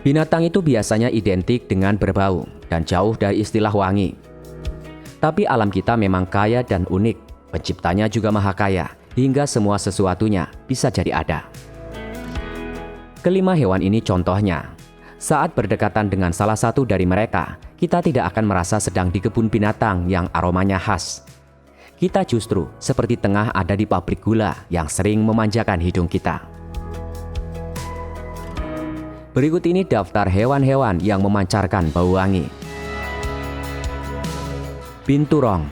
Binatang itu biasanya identik dengan berbau dan jauh dari istilah wangi. Tapi alam kita memang kaya dan unik. Penciptanya juga maha kaya, hingga semua sesuatunya bisa jadi ada. Kelima hewan ini contohnya. Saat berdekatan dengan salah satu dari mereka, kita tidak akan merasa sedang di kebun binatang yang aromanya khas. Kita justru seperti tengah ada di pabrik gula yang sering memanjakan hidung kita. Berikut ini daftar hewan-hewan yang memancarkan bau wangi. Binturong.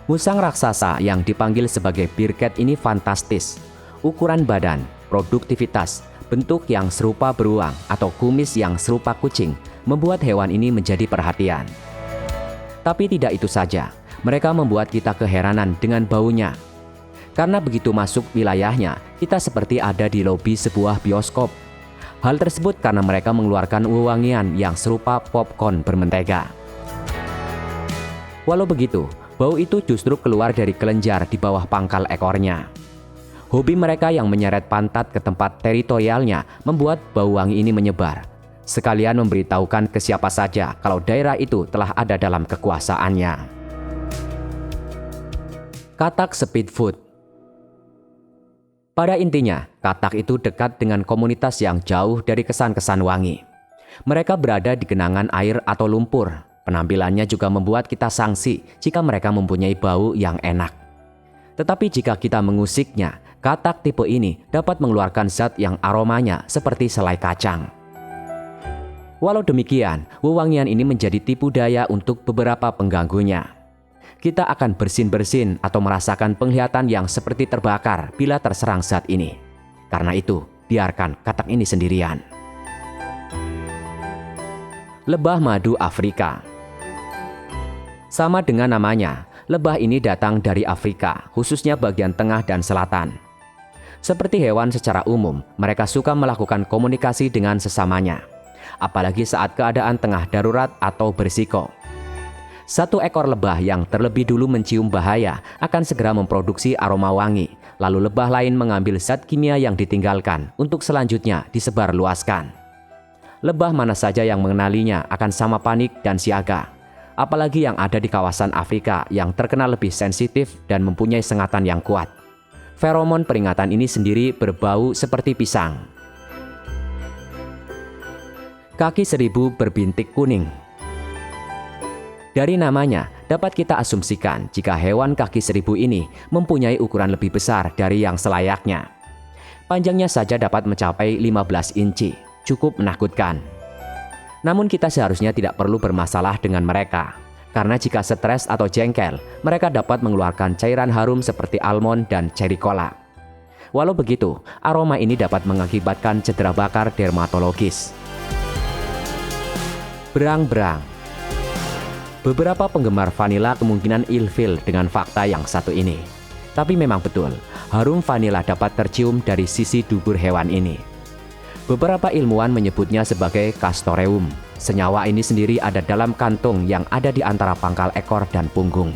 Musang raksasa yang dipanggil sebagai bear cat ini fantastis. Ukuran badan, produktivitas, bentuk yang serupa beruang atau kumis yang serupa kucing membuat hewan ini menjadi perhatian. Tapi tidak itu saja. Mereka membuat kita keheranan dengan baunya. Karena begitu masuk wilayahnya, kita seperti ada di lobi sebuah bioskop. Hal tersebut karena mereka mengeluarkan wewangian yang serupa popcorn bermentega. Walau begitu, bau itu justru keluar dari kelenjar di bawah pangkal ekornya. Hobi mereka yang menyeret pantat ke tempat teritorialnya membuat bau wangi ini menyebar. Sekalian memberitahukan ke siapa saja kalau daerah itu telah ada dalam kekuasaannya. Katak speedfood. Pada intinya, katak itu dekat dengan komunitas yang jauh dari kesan-kesan wangi. Mereka berada di genangan air atau lumpur. Penampilannya juga membuat kita sangsi jika mereka mempunyai bau yang enak. Tetapi jika kita mengusiknya, katak tipe ini dapat mengeluarkan zat yang aromanya seperti selai kacang. Walau demikian, wewangian ini menjadi tipu daya untuk beberapa pengganggunya. Kita akan bersin-bersin atau merasakan penglihatan yang seperti terbakar bila terserang zat ini. Karena itu, biarkan katak ini sendirian. Lebah madu Afrika. Sama dengan namanya, lebah ini datang dari Afrika, khususnya bagian tengah dan selatan. Seperti hewan secara umum, mereka suka melakukan komunikasi dengan sesamanya, apalagi saat keadaan tengah darurat atau berisiko. Satu ekor lebah yang terlebih dulu mencium bahaya akan segera memproduksi aroma wangi, lalu lebah lain mengambil zat kimia yang ditinggalkan untuk selanjutnya disebarluaskan. Lebah mana saja yang mengenalinya akan sama panik dan siaga, apalagi yang ada di kawasan Afrika yang terkenal lebih sensitif dan mempunyai sengatan yang kuat. Feromon peringatan ini sendiri berbau seperti pisang. Kaki seribu berbintik kuning. Dari namanya, dapat kita asumsikan jika hewan kaki seribu ini mempunyai ukuran lebih besar dari yang selayaknya. Panjangnya saja dapat mencapai 15 inci, cukup menakutkan. Namun kita seharusnya tidak perlu bermasalah dengan mereka, karena jika stres atau jengkel, mereka dapat mengeluarkan cairan harum seperti almond dan cherry cola. Walau begitu, aroma ini dapat mengakibatkan cedera bakar dermatologis. Berang-berang. Beberapa penggemar vanila kemungkinan ilfil dengan fakta yang satu ini. Tapi memang betul, harum vanila dapat tercium dari sisi dubur hewan ini. Beberapa ilmuwan menyebutnya sebagai castoreum. Senyawa ini sendiri ada dalam kantung yang ada di antara pangkal ekor dan punggung.